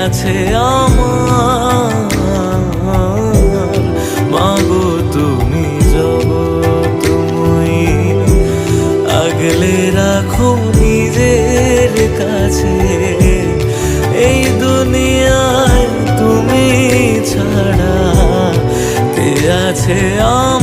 আছে আমার। মাগো তুমি জগৎময়ী, আগলে রাখো নিজের কাছে। এই দুনিয়ায় তুমি ছাড়া কে আছে আমার।